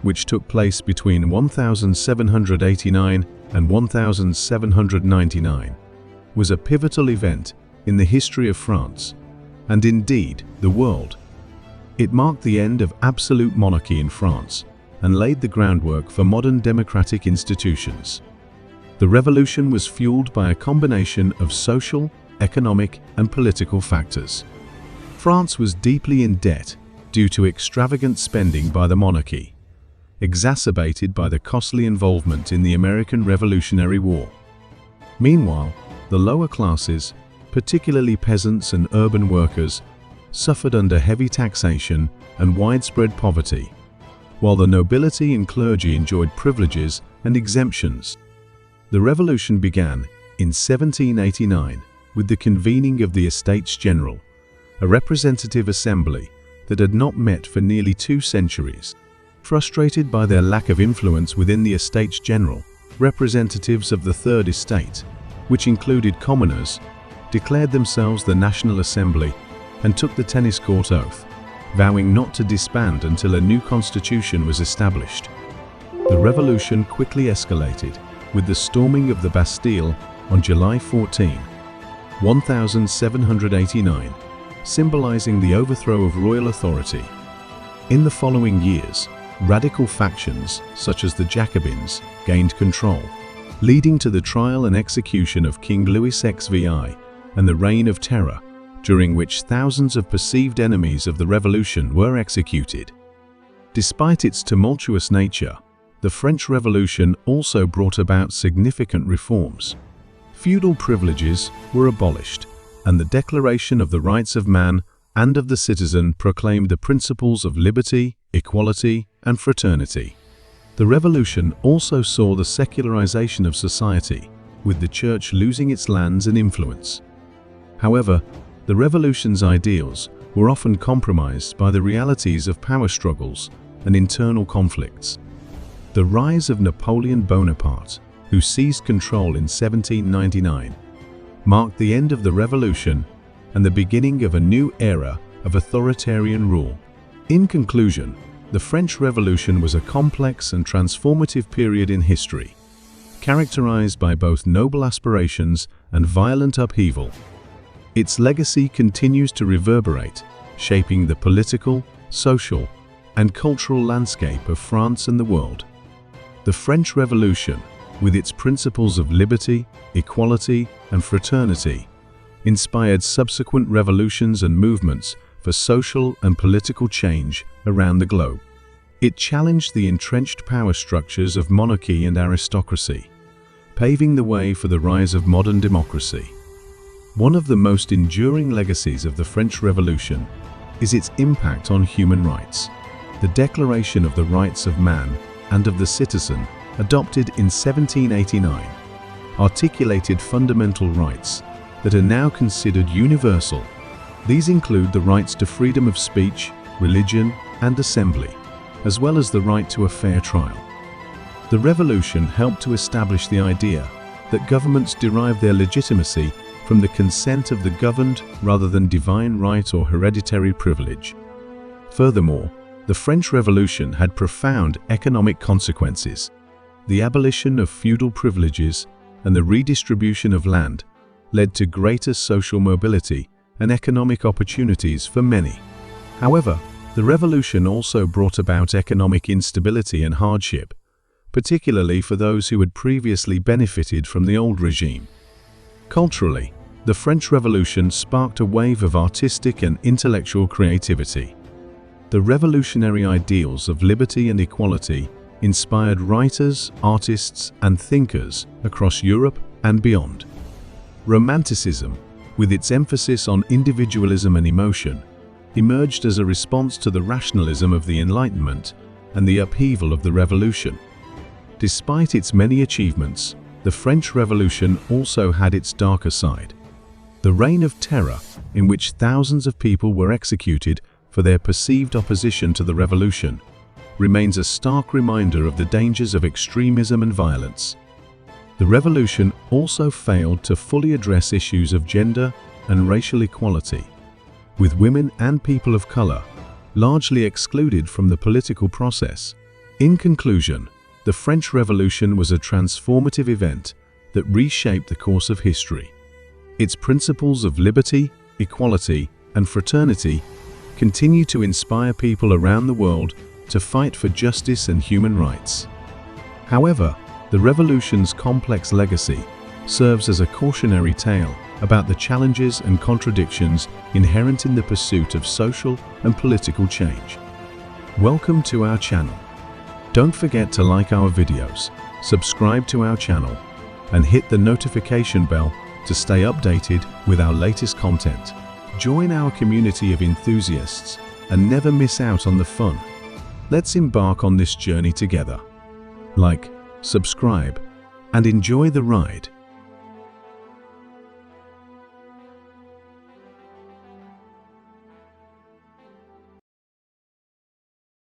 which took place between 1789 and 1799, was a pivotal event in the history of France, and indeed the world. It marked the end of absolute monarchy in France and laid the groundwork for modern democratic institutions. The revolution was fueled by a combination of social, economic, and political factors. France was deeply in debt due to extravagant spending by the monarchy, exacerbated by the costly involvement in the American Revolutionary War. Meanwhile, the lower classes, particularly peasants and urban workers, suffered under heavy taxation and widespread poverty, while the nobility and clergy enjoyed privileges and exemptions. The revolution began in 1789 with the convening of the Estates General, a representative assembly that had not met for nearly 2 centuries. Frustrated by their lack of influence within the Estates General, representatives of the Third Estate, which included commoners, declared themselves the National Assembly and took the tennis court oath, vowing not to disband until a new constitution was established. The revolution quickly escalated with the storming of the Bastille on July 14, 1789, symbolizing the overthrow of royal authority. In the following years, radical factions such as the Jacobins gained control, leading to the trial and execution of King Louis XVI and the Reign of Terror, during which thousands of perceived enemies of the revolution were executed. Despite its tumultuous nature, the French Revolution also brought about significant reforms. Feudal privileges were abolished, and the Declaration of the Rights of Man and of the Citizen proclaimed the principles of liberty, equality, and fraternity. The revolution also saw the secularization of society, with the Church losing its lands and influence. However, the revolution's ideals were often compromised by the realities of power struggles and internal conflicts. The rise of Napoleon Bonaparte, who seized control in 1799, marked the end of the revolution and the beginning of a new era of authoritarian rule. In conclusion, the French Revolution was a complex and transformative period in history, characterized by both noble aspirations and violent upheaval. Its legacy continues to reverberate, shaping the political, social, and cultural landscape of France and the world. The French Revolution, with its principles of liberty, equality, and fraternity, inspired subsequent revolutions and movements for social and political change around the globe. It challenged the entrenched power structures of monarchy and aristocracy, paving the way for the rise of modern democracy. One of the most enduring legacies of the French Revolution is its impact on human rights. The Declaration of the Rights of Man and of the Citizen, adopted in 1789, articulated fundamental rights that are now considered universal. These include the rights to freedom of speech, religion, and assembly, as well as the right to a fair trial. The revolution helped to establish the idea that governments derive their legitimacy from the consent of the governed rather than divine right or hereditary privilege. Furthermore, the French Revolution had profound economic consequences. The abolition of feudal privileges and the redistribution of land led to greater social mobility and economic opportunities for many. However, the revolution also brought about economic instability and hardship, particularly for those who had previously benefited from the old regime. Culturally, the French Revolution sparked a wave of artistic and intellectual creativity. The revolutionary ideals of liberty and equality inspired writers, artists, and thinkers across Europe and beyond. Romanticism, with its emphasis on individualism and emotion, emerged as a response to the rationalism of the Enlightenment and the upheaval of the Revolution. Despite its many achievements, the French Revolution also had its darker side. The Reign of Terror, in which thousands of people were executed for their perceived opposition to the revolution, remains a stark reminder of the dangers of extremism and violence. The revolution also failed to fully address issues of gender and racial equality, with women and people of color largely excluded from the political process. In conclusion, the French Revolution was a transformative event that reshaped the course of history. Its principles of liberty, equality, and fraternity continue to inspire people around the world to fight for justice and human rights. However, the revolution's complex legacy serves as a cautionary tale about the challenges and contradictions inherent in the pursuit of social and political change. Welcome to our channel. Don't forget to like our videos, subscribe to our channel, and hit the notification bell to stay updated with our latest content. Join our community of enthusiasts and never miss out on the fun. Let's embark on this journey together. Like, subscribe, and enjoy the ride.